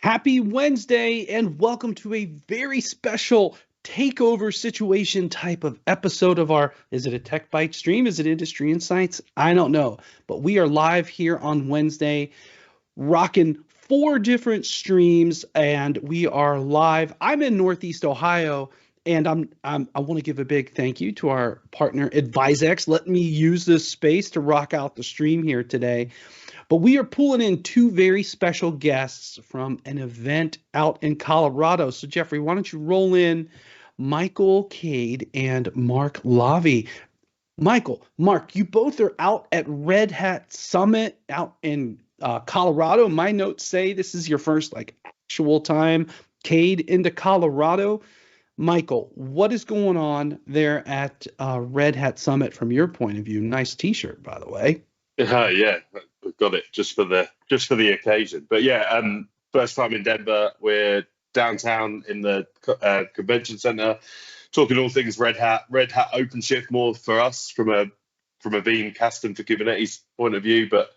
Happy Wednesday and welcome to a very special takeover situation type of episode of our, is it a Tech Bite stream? Is it Industry Insights? I don't know, but we are live here on Wednesday, rocking four different streams and we are live. I'm in Northeast Ohio and I want to give a big thank you to our partner AdviseX. Let me use this space to rock out the stream here today. But we are pulling in two very special guests from an event out in Colorado. So, Jeffrey, why don't you roll in Michael Cade and Mark Lavi? Michael, Mark, you both are out at Red Hat Summit out in Colorado. My notes say this is your first like actual time Cade into Colorado. Michael, what is going on there at Red Hat Summit from your point of view? Nice T-shirt, by the way. Yeah, we've got it just for the occasion. But yeah, first time in Denver. We're downtown in the convention center, talking all things Red Hat OpenShift, more for us from a Veeam custom for Kubernetes point of view. But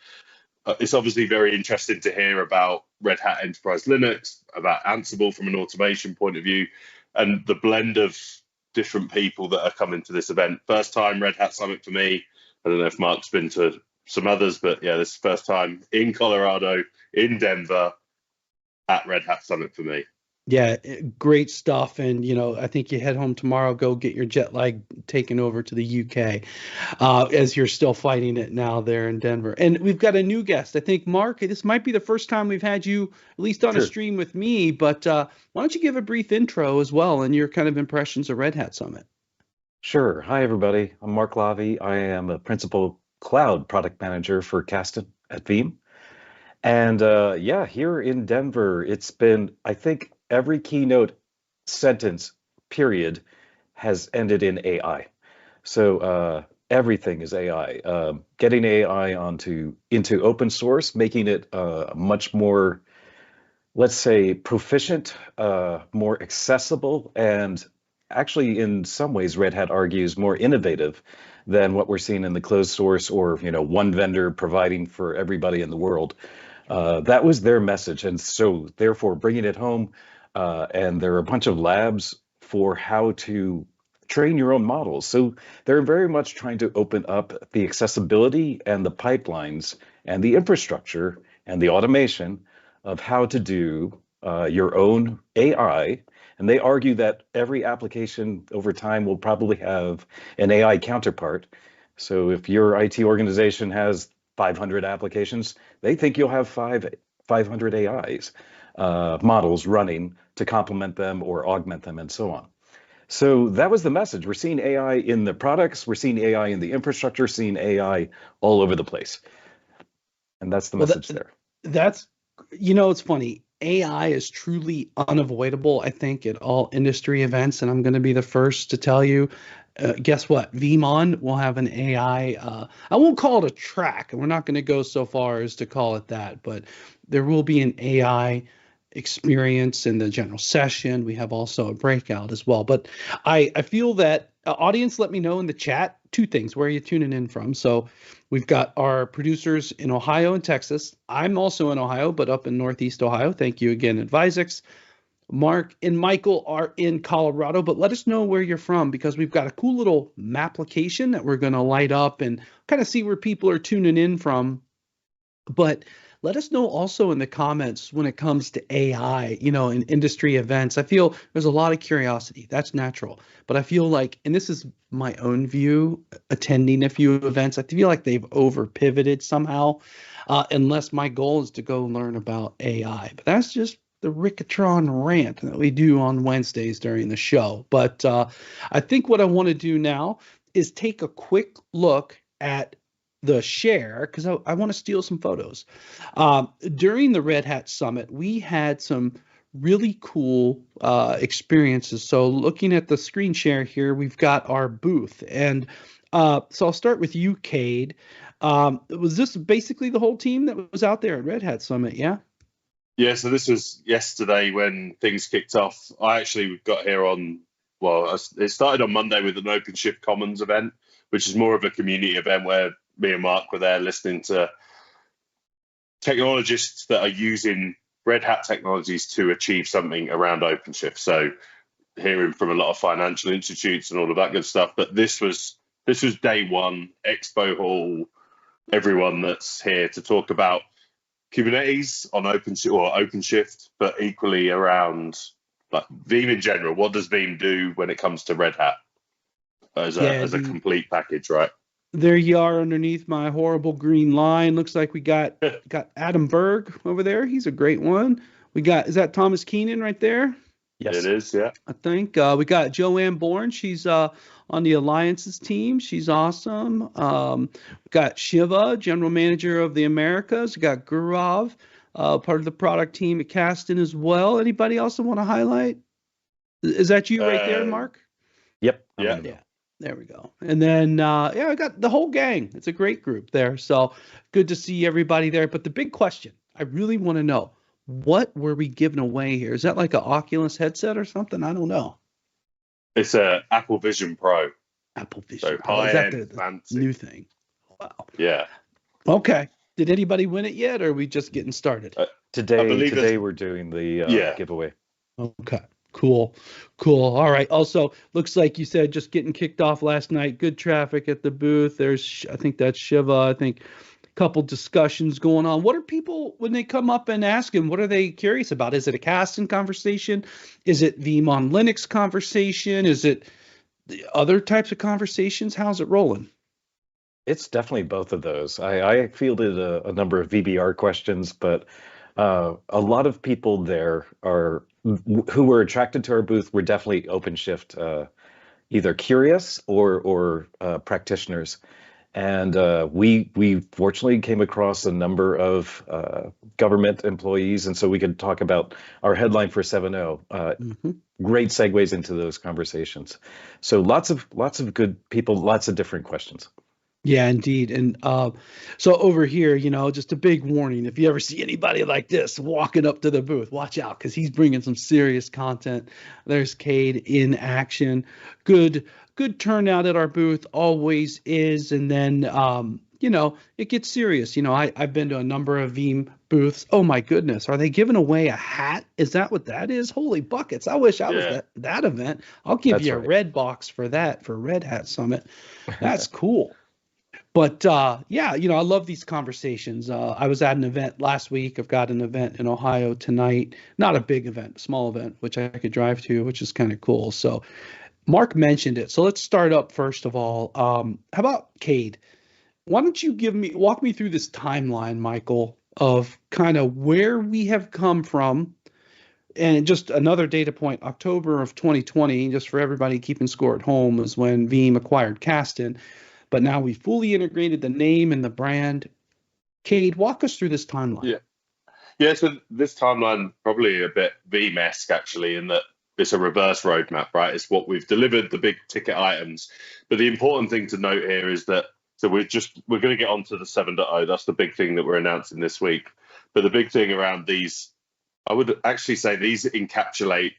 it's obviously very interesting to hear about Red Hat Enterprise Linux, about Ansible from an automation point of view, and the blend of different people that are coming to this event. First time Red Hat Summit for me. I don't know if Mark's been to some others, but yeah, this is the first time in Colorado, in Denver, at Red Hat Summit for me. Yeah, great stuff. And, I think you head home tomorrow, go get your jet lag taken over to the UK as you're still fighting it now there in Denver. And we've got a new guest. I think, Mark, this might be the first time we've had you at least on a stream with me, but why don't you give a brief intro as well and your kind of impressions of Red Hat Summit? Sure. Hi, everybody. I'm Mark Lavi. I am a principal cloud product manager for Kasten at Veeam. And yeah, here in Denver, it's been, I think, every keynote sentence, period, has ended in AI. So everything is AI. Getting AI into open source, making it much more, let's say, proficient, more accessible, and actually, in some ways, Red Hat argues more innovative than what we're seeing in the closed source or one vendor providing for everybody in the world. That was their message, and so therefore bringing it home. And there are a bunch of labs for how to train your own models. So they're very much trying to open up the accessibility and the pipelines and the infrastructure and the automation of how to do your own AI. And they argue that every application over time will probably have an AI counterpart. So if your IT organization has 500 applications, they think you'll have 500 AIs models running to complement them or augment them and so on. So that was the message. We're seeing AI in the products, we're seeing AI in the infrastructure, seeing AI all over the place. And that's the message there. That's, it's funny. AI is truly unavoidable, I think, at all industry events. And I'm going to be the first to tell you, guess what? Veeam will have an AI. I won't call it a track, and we're not going to go so far as to call it that, but there will be an AI experience in the general session. We have also a breakout as well. But I feel that audience, let me know in the chat two things. Where are you tuning in from? So we've got our producers in Ohio and Texas. I'm also in Ohio, but up in Northeast Ohio. Thank you again, AdviseX. Mark and Michael are in Colorado, but let us know where you're from because we've got a cool little map application that we're going to light up and kind of see where people are tuning in from. But let us know also in the comments when it comes to AI, in industry events. I feel there's a lot of curiosity. That's natural. But I feel like, and this is my own view, attending a few events, I feel like they've over pivoted somehow, unless my goal is to go learn about AI. But that's just the Rickatron rant that we do on Wednesdays during the show. But I think what I want to do now is take a quick look at the share because I want to steal some photos. During the Red Hat Summit, we had some really cool experiences. So looking at the screen share here, we've got our booth. And so I'll start with you, Cade. Was this basically the whole team that was out there at Red Hat Summit? Yeah. Yeah, so this was yesterday when things kicked off. I actually got here it started on Monday with an OpenShift Commons event, which is more of a community event where me and Mark were there listening to technologists that are using Red Hat technologies to achieve something around OpenShift. So hearing from a lot of financial institutes and all of that good stuff. But this was day one, Expo Hall, everyone that's here to talk about Kubernetes on OpenShift, but equally around like Veeam in general. What does Veeam do when it comes to Red Hat as a complete package, right? There you are underneath my horrible green line. Looks like we got Adam Berg over there. He's a great one. Is that Thomas Keenan right there? Yes, it is. Yeah, I think we got Joanne Bourne. She's on the Alliances team. She's awesome. We got Shiva, general manager of the Americas. We got Gurav, part of the product team at Kasten as well. Anybody else want to highlight? Is that you right there, Mark? Yep. Yeah. There we go. And then, I got the whole gang. It's a great group there. So good to see everybody there. But the big question, I really want to know, what were we giving away here? Is that like an Oculus headset or something? I don't know. It's a Apple Vision Pro. Apple Vision Pro. Is that the fancy new thing? Wow. Yeah. Okay. Did anybody win it yet, or are we just getting started? Today we're doing the giveaway. Okay. Cool. All right. Also, looks like you said just getting kicked off last night. Good traffic at the booth. I think that's Shiva. I think a couple discussions going on. What are people, when they come up and ask him, what are they curious about? Is it a Kasten conversation? Is it Veeam on Linux conversation? Is it the other types of conversations? How's it rolling? It's definitely both of those. I fielded a number of VBR questions, but a lot of people there who were attracted to our booth were definitely OpenShift, either curious or practitioners. And we fortunately came across a number of government employees, and so we could talk about our headline for 7.0. Great segues into those conversations. So lots of good people, lots of different questions. Yeah, indeed. And so over here, just a big warning. If you ever see anybody like this walking up to the booth, watch out, because he's bringing some serious content. There's Cade in action. Good turnout at our booth, always is. And then, it gets serious. I've been to a number of Veeam booths. Oh, my goodness. Are they giving away a hat? Is that what that is? Holy buckets. I wish I was at that event. I'll give you a red box for that, for Red Hat Summit. That's cool. But I love these conversations. I was at an event last week. I've got an event in Ohio tonight. Not a big event, small event, which I could drive to, which is kind of cool. So Mark mentioned it. So let's start up first of all. How about Cade? Why don't you walk me through this timeline, Michael, of kind of where we have come from. And just another data point, October of 2020, just for everybody keeping score at home, is when Veeam acquired Kasten. But now we fully integrated the name and the brand. Cade, walk us through this timeline. Yeah. So this timeline probably a bit Veeam-esque actually, in that it's a reverse roadmap, right? It's what we've delivered, the big ticket items. But the important thing to note here is that we're going to get onto the 7.0. That's the big thing that we're announcing this week. But the big thing around these, I would actually say these encapsulate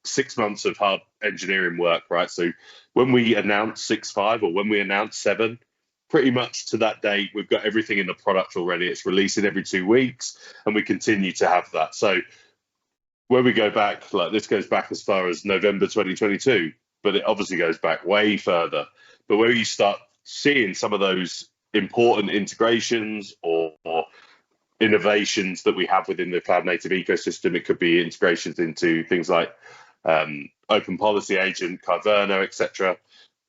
6 months of hard engineering work, right? So when we announce 6.5 or when we announce 7, pretty much to that date, we've got everything in the product already. It's releasing every 2 weeks, and we continue to have that. So when we go back, like this goes back as far as November 2022, but it obviously goes back way further. But where you start seeing some of those important integrations or innovations that we have within the cloud native ecosystem, it could be integrations into things like Open Policy Agent, Kyverno, etc.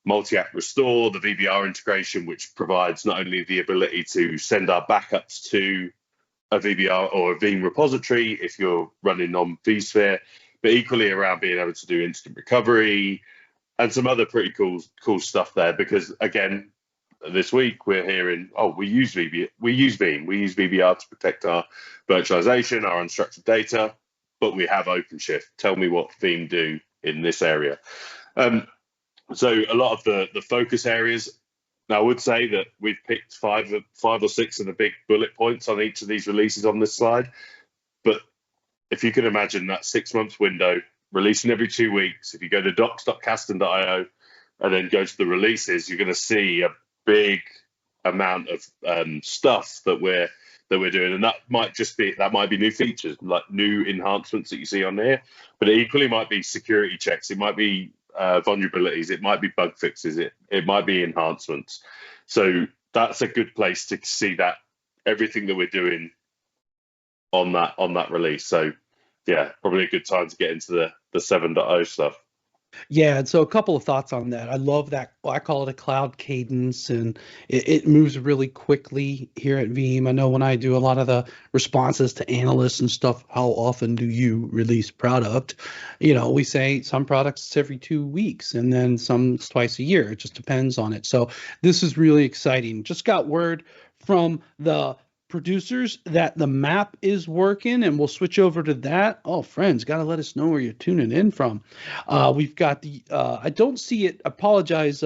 Multi-app restore, the VBR integration, which provides not only the ability to send our backups to a VBR or a Veeam repository if you're running on vSphere, but equally around being able to do instant recovery and some other pretty cool stuff there. Because again, this week we're hearing, we use Veeam, we use VBR to protect our virtualization, our unstructured data, but we have OpenShift. Tell me what Veeam do in this area. So a lot of the focus areas. Now, I would say that we've picked five or six of the big bullet points on each of these releases on this slide. But if you can imagine that 6 month window, releasing every 2 weeks, if you go to docs.kasten.io and then go to the releases, you're going to see a big amount of stuff that we're doing, and that might be new features, like new enhancements that you see on here, but it equally might be security checks, it might be vulnerabilities, it might be bug fixes, it might be enhancements. So that's a good place to see that everything that we're doing on that release. So yeah, probably a good time to get into the 7.0 stuff. Yeah, and so a couple of thoughts on that. I love that. I call it a cloud cadence, and it moves really quickly here at Veeam. I know when I do a lot of the responses to analysts and stuff, how often do you release product? We say some products it's every 2 weeks, and then some it's twice a year. It just depends on it. So this is really exciting. Just got word from the producers that the map is working, and we'll switch over to that. Oh, friends, got to let us know where you're tuning in from. We've got the I don't see it. Apologize,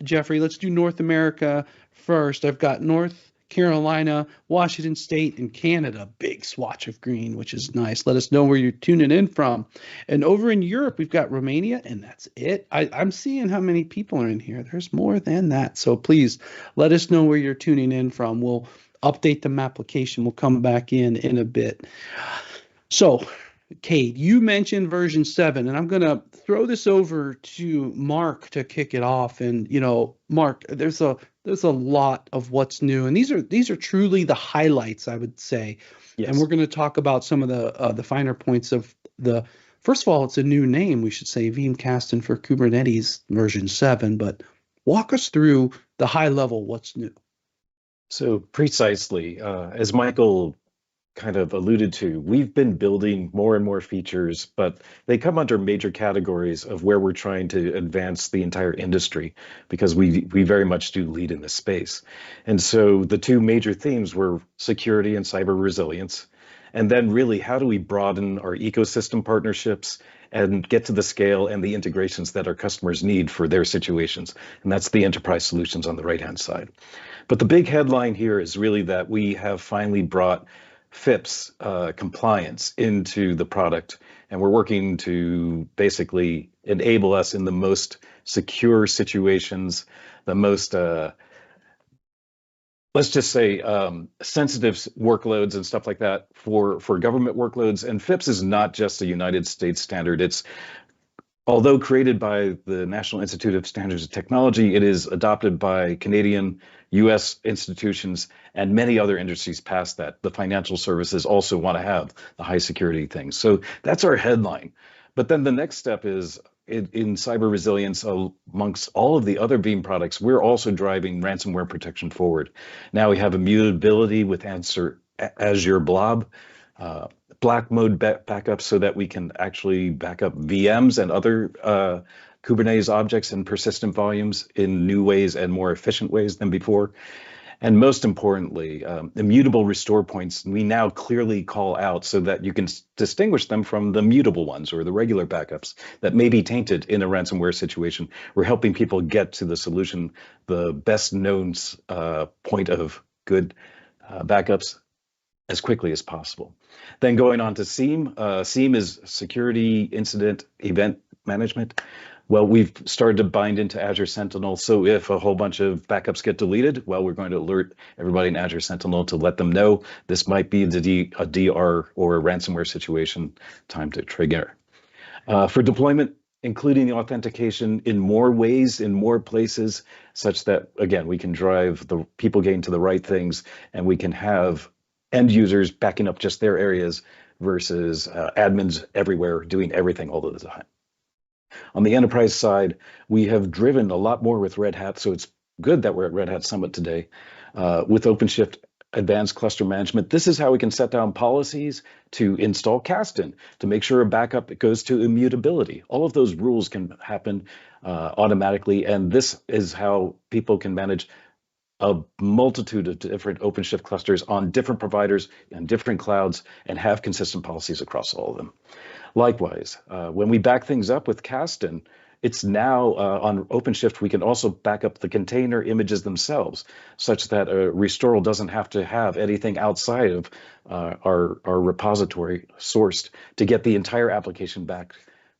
Jeffrey. Let's do North America first. I've got North Carolina, Washington State, and Canada. Big swatch of green, which is nice. Let us know where you're tuning in from. And over in Europe, we've got Romania, and that's it. I'm seeing how many people are in here. There's more than that. So please let us know where you're tuning in from. We'll update the application. We'll come back in a bit. So, Cade, you mentioned version 7, and I'm going to throw this over to Mark to kick it off. And Mark, there's a lot of what's new, and these are truly the highlights, I would say. Yes. And we're going to talk about some of the finer points of the. First of all, it's a new name. We should say Veeam Kasten for Kubernetes version 7. But walk us through the high level. What's new? So precisely, as Michael kind of alluded to, we've been building more and more features, but they come under major categories of where we're trying to advance the entire industry, because we very much do lead in this space. And so the two major themes were security and cyber resilience. And then really, how do we broaden our ecosystem partnerships and get to the scale and the integrations that our customers need for their situations? And that's the enterprise solutions on the right-hand side. But the big headline here is really that we have finally brought FIPS compliance into the product, and we're working to basically enable us in the most secure situations, the most let's just say sensitive workloads and stuff like that for government workloads. And FIPS is not just a United States standard. It's, although created by the National Institute of Standards and Technology, it is adopted by Canadian, US institutions, and many other industries past that. The financial services also want to have the high security things. So that's our headline. But then the next step is in cyber resilience amongst all of the other Veeam products, we're also driving ransomware protection forward. Now we have immutability with Azure Blob, black mode backup, so that we can actually back up VMs and other Kubernetes objects and persistent volumes in new ways and more efficient ways than before. And most importantly, immutable restore points, we now clearly call out so that you can distinguish them from the mutable ones or the regular backups that may be tainted in a ransomware situation. We're helping people get to the solution, the best known point of good backups as quickly as possible. Then going on to SIEM. SIEM is Security Incident Event Management. Well, we've started to bind into Azure Sentinel. So if a whole bunch of backups get deleted, well, we're going to alert everybody in Azure Sentinel to let them know this might be a DR or a ransomware situation, time to trigger. For deployment, including the authentication in more ways, in more places, such that, again, we can drive the people getting to the right things, and we can have end users backing up just their areas versus admins everywhere doing everything all the time. On the enterprise side, we have driven a lot more with Red Hat, so it's good that we're at Red Hat Summit today. With OpenShift Advanced Cluster Management, this is how we can set down policies to install Kasten, to make sure a backup goes to immutability. All of those rules can happen automatically, and this is how people can manage a multitude of different OpenShift clusters on different providers and different clouds and have consistent policies across all of them. Likewise, when we back things up with Kasten, it's now on OpenShift, we can also back up the container images themselves, such that a restoral doesn't have to have anything outside of our repository sourced to get the entire application back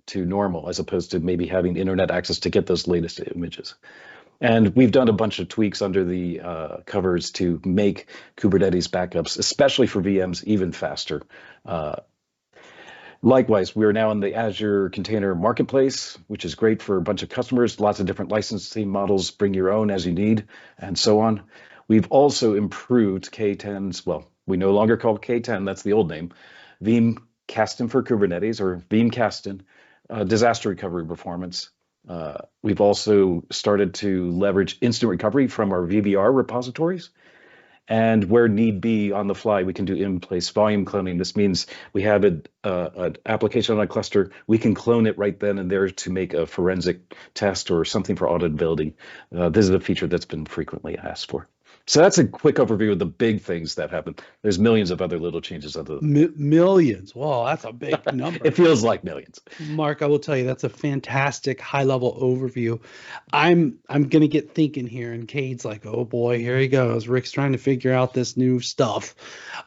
to normal, as opposed to maybe having internet access to get those latest images. And we've done a bunch of tweaks under the covers to make Kubernetes backups, especially for VMs, even faster. Likewise, we are now in the Azure Container Marketplace, which is great for a bunch of customers, lots of different licensing models, bring your own as you need, and so on. We've also improved K10's, well, we no longer call K10, that's the old name, Veeam Kasten for Kubernetes, or Veeam Kasten, disaster recovery performance. We've also started to leverage instant recovery from our VBR repositories. And where need be on the fly, we can do in-place volume cloning. This means we have an application on a cluster. We can clone it right then and there to make a forensic test or something for auditability. This is a feature that's been frequently asked for. So that's a quick overview of the big things that happen. There's millions of other little changes under the millions. Wow, that's a big number. It feels like millions. Mark, I will tell you, that's a fantastic high-level overview. I'm gonna get thinking here, and Cade's like, oh boy, here he goes. Rick's trying to figure out this new stuff.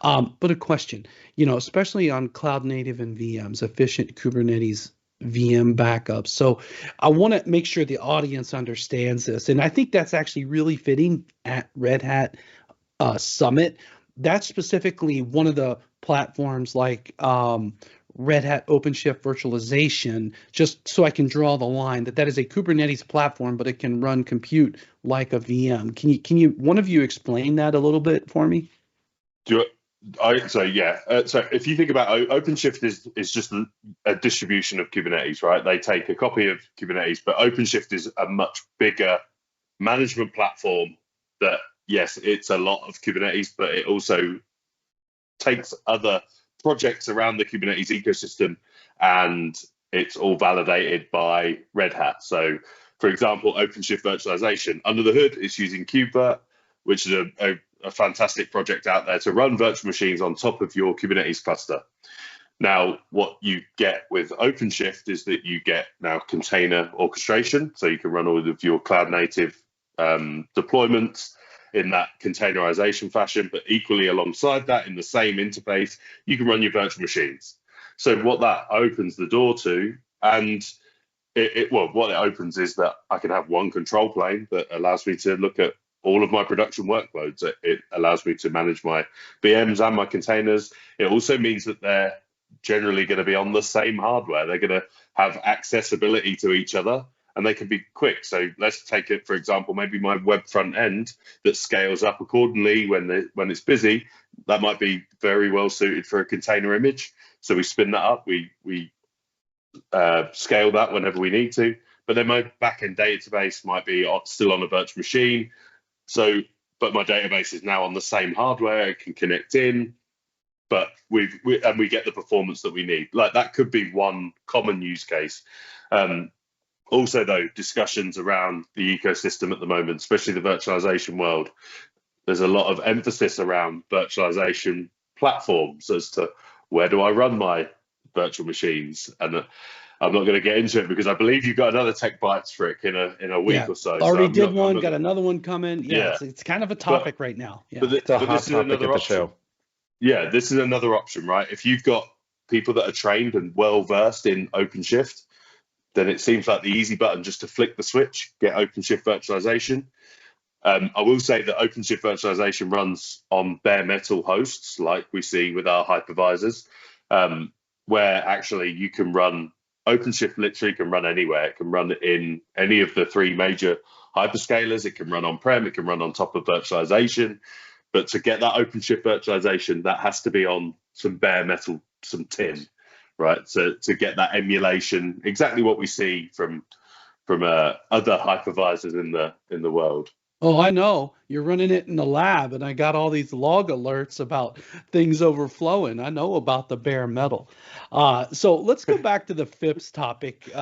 But a question, especially on cloud native and VMs, efficient Kubernetes VM backups. So I want to make sure the audience understands this. And I think that's actually really fitting at Red Hat Summit. That's specifically one of the platforms like Red Hat OpenShift virtualization, just so I can draw the line that is a Kubernetes platform, but it can run compute like a VM. Can you one of you explain that a little bit for me? So if you think about OpenShift is just a distribution of Kubernetes, right? They take a copy of Kubernetes, but OpenShift is a much bigger management platform that, yes, it's a lot of Kubernetes, but it also takes other projects around the Kubernetes ecosystem, and it's all validated by Red Hat. So, for example, OpenShift virtualization, under the hood, it's using KubeVirt, which is a fantastic project out there to run virtual machines on top of your Kubernetes cluster. Now, what you get with OpenShift is that you get now container orchestration, so you can run all of your cloud native deployments in that containerization fashion, but equally alongside that, in the same interface, you can run your virtual machines. So what that opens the door to, and what it opens is that I can have one control plane that allows me to look at all of my production workloads. It allows me to manage my VMs and my containers. It also means that they're generally going to be on the same hardware. They're going to have accessibility to each other, and they can be quick. So let's take it, for example, maybe my web front end that scales up accordingly when it's busy. That might be very well suited for a container image. So we spin that up, we scale that whenever we need to. But then my backend database might be still on a virtual machine. But my database is now on the same hardware. It can connect in, but we get the performance that we need. Like, that could be one common use case. Also, though, discussions around the ecosystem at the moment, especially the virtualization world, there's a lot of emphasis around virtualization platforms as to where do I run my virtual machines. And I'm not going to get into it because I believe you've got another Tech Bites, Frick, in a week or so. Already did one, got another one coming. Yeah. It's kind of a topic right now. Yeah. But it's a hot topic at the show. Yeah, this is another option, right? If you've got people that are trained and well versed in OpenShift, then it seems like the easy button just to flick the switch, get OpenShift virtualization. I will say that OpenShift virtualization runs on bare metal hosts, like we see with our hypervisors, where actually you can run OpenShift. Literally can run anywhere. It can run in any of the three major hyperscalers. It can run on-prem. It can run on top of virtualization. But to get that OpenShift virtualization, that has to be on some bare metal, some tin, right? So to get that emulation, exactly what we see from other hypervisors in the world. Oh, I know. You're running it in the lab, and I got all these log alerts about things overflowing. I know about the bare metal. So let's go back to the FIPS topic,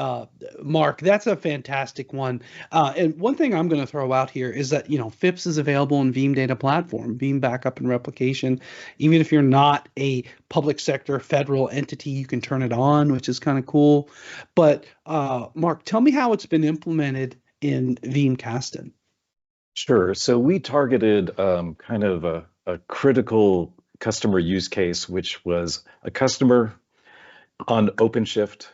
Mark. That's a fantastic one. And one thing I'm going to throw out here is that, FIPS is available in Veeam Data Platform, Veeam Backup and Replication. Even if you're not a public sector federal entity, you can turn it on, which is kind of cool. But Mark, tell me how it's been implemented in Veeam Kasten. Sure. So we targeted kind of a critical customer use case, which was a customer on OpenShift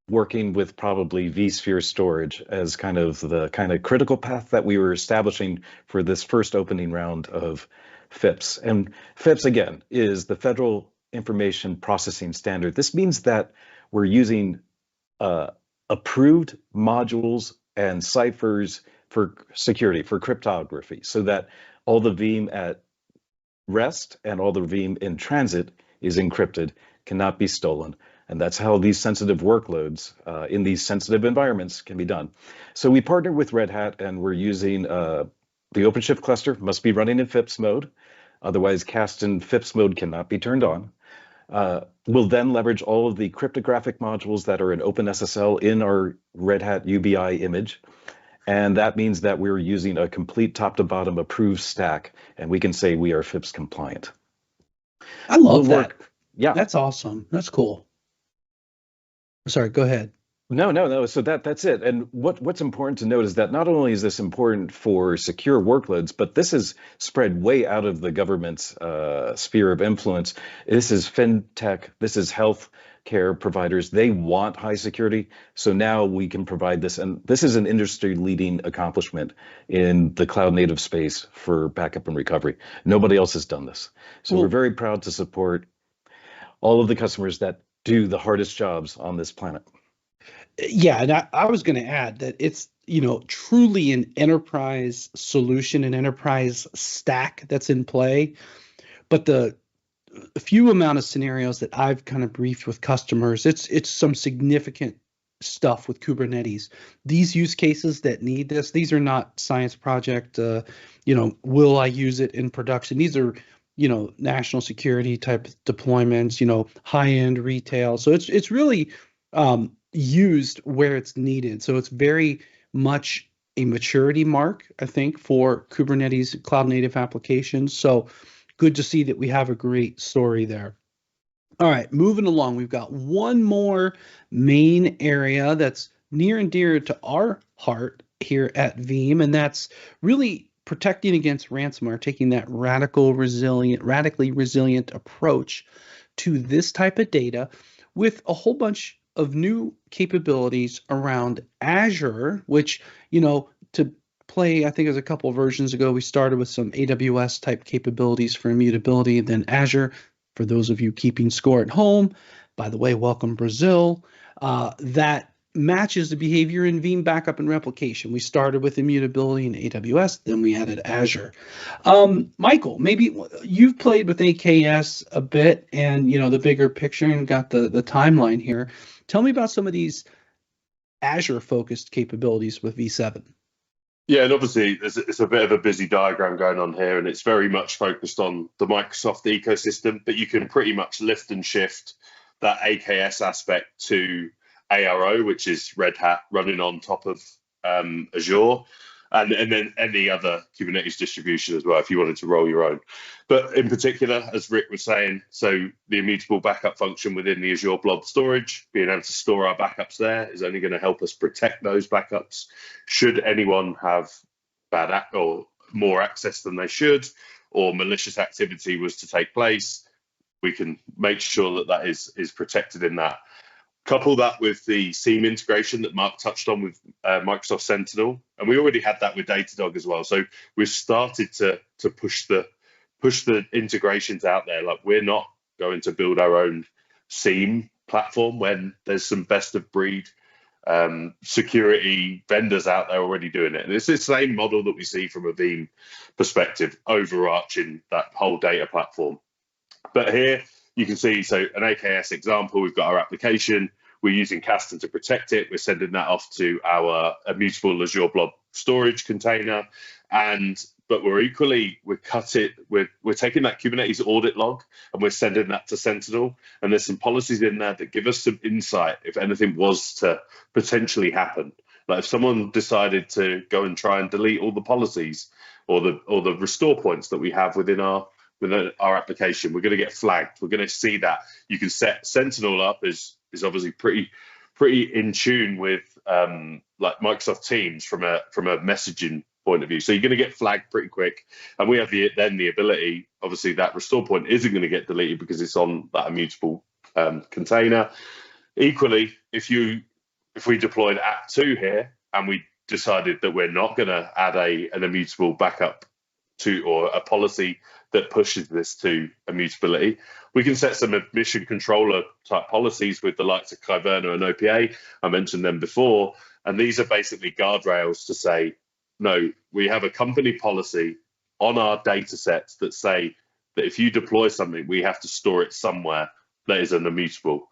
working with probably vSphere storage as kind of the critical path that we were establishing for this first opening round of FIPS. And FIPS, again, is the Federal Information Processing Standard. This means that we're using approved modules and ciphers for security, for cryptography, so that all the Veeam at rest and all the Veeam in transit is encrypted, cannot be stolen. And that's how these sensitive workloads in these sensitive environments can be done. So we partnered with Red Hat, and we're using the OpenShift cluster must be running in FIPS mode. Otherwise, Kasten FIPS mode cannot be turned on. We'll then leverage all of the cryptographic modules that are in OpenSSL in our Red Hat UBI image. And that means that we're using a complete top-to-bottom approved stack, and we can say we are FIPS compliant. I love that. Yeah. That's awesome. That's cool. Sorry, go ahead. No. So that's it. And what's important to note is that not only is this important for secure workloads, but this is spread way out of the government's sphere of influence. This is fintech. This is health care providers. They want high security. So now we can provide this. And this is an industry leading accomplishment in the cloud native space for backup and recovery. Nobody else has done this. So we're very proud to support all of the customers that do the hardest jobs on this planet. Yeah, and I was going to add that it's, truly an enterprise solution, an enterprise stack that's in play. But the few amount of scenarios that I've kind of briefed with customers, it's some significant stuff with Kubernetes. These use cases that need this, these are not science project, will I use it in production? These are national security type deployments, high-end retail. So it's really used where it's needed. So it's very much a maturity mark, I think, for Kubernetes cloud native applications. So good to see that we have a great story there. All right, moving along, we've got one more main area that's near and dear to our heart here at Veeam, and that's really protecting against ransomware, taking that radically resilient approach to this type of data with a whole bunch of new capabilities around Azure, which, to play, I think it was a couple of versions ago, we started with some AWS type capabilities for immutability, then Azure. For those of you keeping score at home, by the way, welcome Brazil, that matches the behavior in Veeam backup and replication. We started with immutability in AWS, then we added Azure. Michael, maybe you've played with AKS a bit and, the bigger picture and got the timeline here. Tell me about some of these Azure-focused capabilities with V7. Yeah, and obviously it's a bit of a busy diagram going on here, and it's very much focused on the Microsoft ecosystem, but you can pretty much lift and shift that AKS aspect to ARO, which is Red Hat running on top of Azure, and then any other Kubernetes distribution as well, if you wanted to roll your own. But in particular, as Rick was saying, so the immutable backup function within the Azure Blob storage, being able to store our backups there is only going to help us protect those backups. Should anyone have bad or more access than they should, or malicious activity was to take place, we can make sure that is protected in that. Couple that with the SIEM integration that Mark touched on with Microsoft Sentinel, and we already had that with Datadog as well. So we've started to push the integrations out there. Like, we're not going to build our own SIEM platform when there's some best of breed security vendors out there already doing it. And it's the same model that we see from a Veeam perspective, overarching that whole data platform. But here you can see, so an AKS example, we've got our application, we're using Kasten to protect it, we're sending that off to our immutable Azure Blob storage container, but we're taking that Kubernetes audit log and we're sending that to Sentinel, and there's some policies in there that give us some insight if anything was to potentially happen. Like if someone decided to go and try and delete all the policies or the restore points that we have within our application, we're going to get flagged. We're going to see that. You can set Sentinel up is obviously pretty in tune with like Microsoft Teams from a messaging point of view. So you're going to get flagged pretty quick, and we have the ability. Obviously, that restore point isn't going to get deleted because it's on that immutable container. Equally, if you if we deployed App 2 here and we decided that we're not going to add an immutable backup to, or a policy that pushes this to immutability, we can set some admission controller type policies with the likes of Kyverna and OPA. I mentioned them before. And these are basically guardrails to say, no, we have a company policy on our data sets that say that if you deploy something, we have to store it somewhere that is an immutable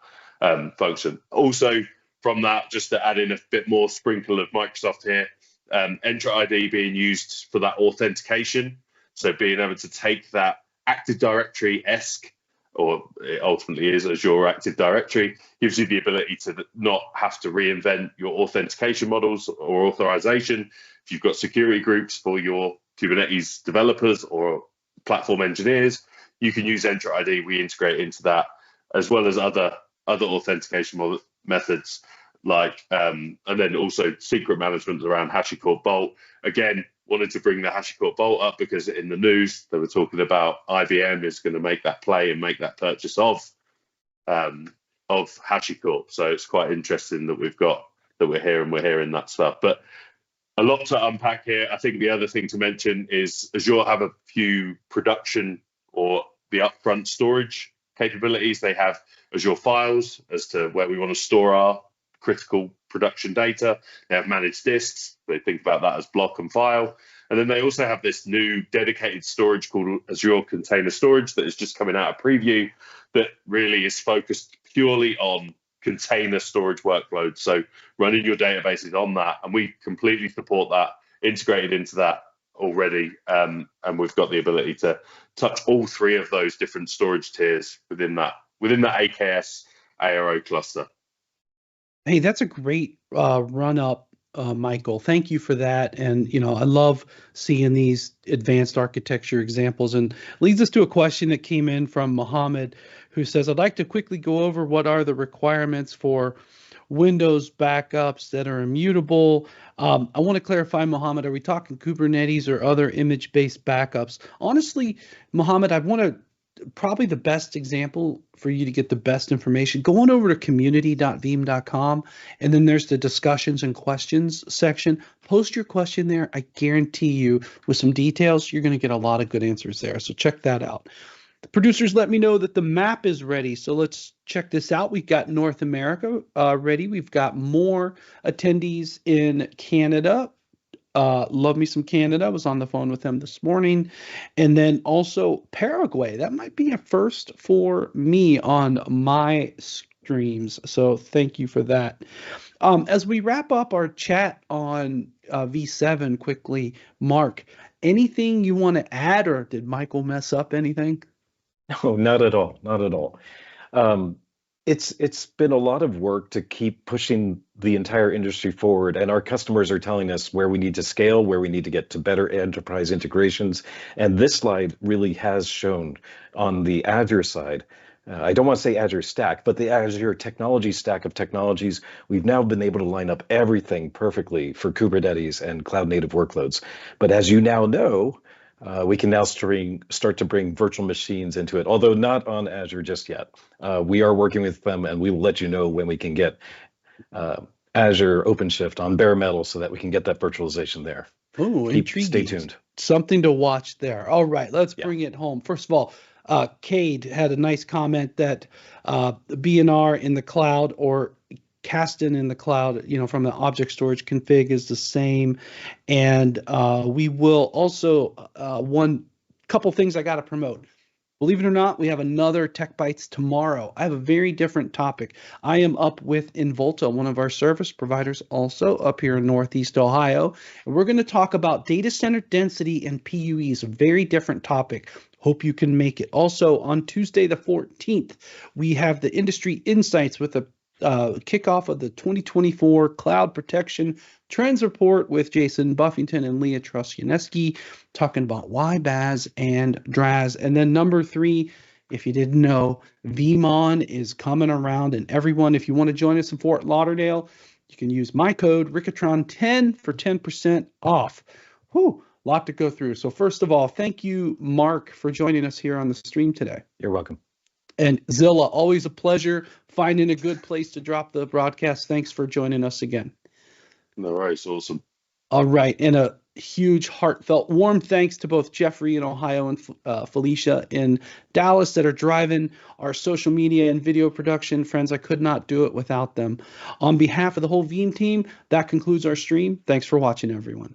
function. Also, from that, just to add in a bit more sprinkle of Microsoft here, Entra ID being used for that authentication. So being able to take that Active Directory-esque, or it ultimately is Azure Active Directory, gives you the ability to not have to reinvent your authentication models or authorization. If you've got security groups for your Kubernetes developers or platform engineers, you can use Entra ID. We integrate into that, as well as other authentication methods, like and then also secret management around HashiCorp Vault. Again, wanted to bring the HashiCorp Vault up because in the news they were talking about IBM is going to make that play and make that purchase of HashiCorp. So it's quite interesting that we're hearing that stuff. But a lot to unpack here. I think the other thing to mention is Azure have a few production or the upfront storage capabilities. They have Azure Files as to where we want to store our critical production data. They have managed disks. They think about that as block and file. And then they also have this new dedicated storage called Azure Container Storage that is just coming out of preview that really is focused purely on container storage workloads. So running your databases on that, and we completely support that, integrated into that already. And we've got the ability to touch all three of those different storage tiers within that AKS ARO cluster. Hey, that's a great run up, Michael. Thank you for that. And, I love seeing these advanced architecture examples, and leads us to a question that came in from Mohammed, who says, I'd like to quickly go over what are the requirements for Windows backups that are immutable. I want to clarify, Mohammed, are we talking Kubernetes or other image-based backups? Honestly, Mohammed, I want to probably the best example for you to get the best information, go on over to community.veeam.com, and then there's the discussions and questions section. Post your question there. I guarantee you, with some details, you're going to get a lot of good answers there. So check that out. The producers let me know that the map is ready. So let's check this out. We've got North America ready. We've got more attendees in Canada. Love me some Canada. I was on the phone with them this morning. And then also Paraguay. That might be a first for me on my streams. So thank you for that. As we wrap up our chat on V7 quickly, Mark, anything you want to add, or did Michael mess up anything? No, not at all. Not at all. It's been a lot of work to keep pushing the entire industry forward, and our customers are telling us where we need to scale, where we need to get to better enterprise integrations. And this slide really has shown on the Azure side, I don't want to say Azure stack, but the Azure technology stack of technologies, we've now been able to line up everything perfectly for Kubernetes and cloud native workloads. But as you now know, we can now start to bring virtual machines into it, although not on Azure just yet. We are working with them, and we will let you know when we can get Azure OpenShift on bare metal so that we can get that virtualization there. Oh, intriguing. Stay tuned. Something to watch there. All right, let's bring it home. First of all, Cade had a nice comment that BNR in the cloud or Kasten in the cloud, from the object storage config is the same. And we will also, one couple things I got to promote. Believe it or not, we have another Tech Bites tomorrow. I have a very different topic. I am up with Involta, one of our service providers, also up here in Northeast Ohio. And we're going to talk about data center density and PUEs, a very different topic. Hope you can make it. Also, on Tuesday the 14th, we have the Industry Insights with a kickoff of the 2024 Cloud Protection Trends Report with Jason Buffington and Leah Trusyaneski, talking about WYBAS and DRAS. And then number 3, if you didn't know, Veeam is coming around, and everyone, if you want to join us in Fort Lauderdale, you can use my code Ricatron10 for 10% off. Whew, lot to go through. So first of all, thank you, Mark, for joining us here on the stream today. You're welcome. And Zilla, always a pleasure finding a good place to drop the broadcast. Thanks for joining us again. No worries. Awesome. All right. And a huge, heartfelt, warm thanks to both Jeffrey in Ohio and Felicia in Dallas that are driving our social media and video production. Friends, I could not do it without them. On behalf of the whole Veeam team, that concludes our stream. Thanks for watching, everyone.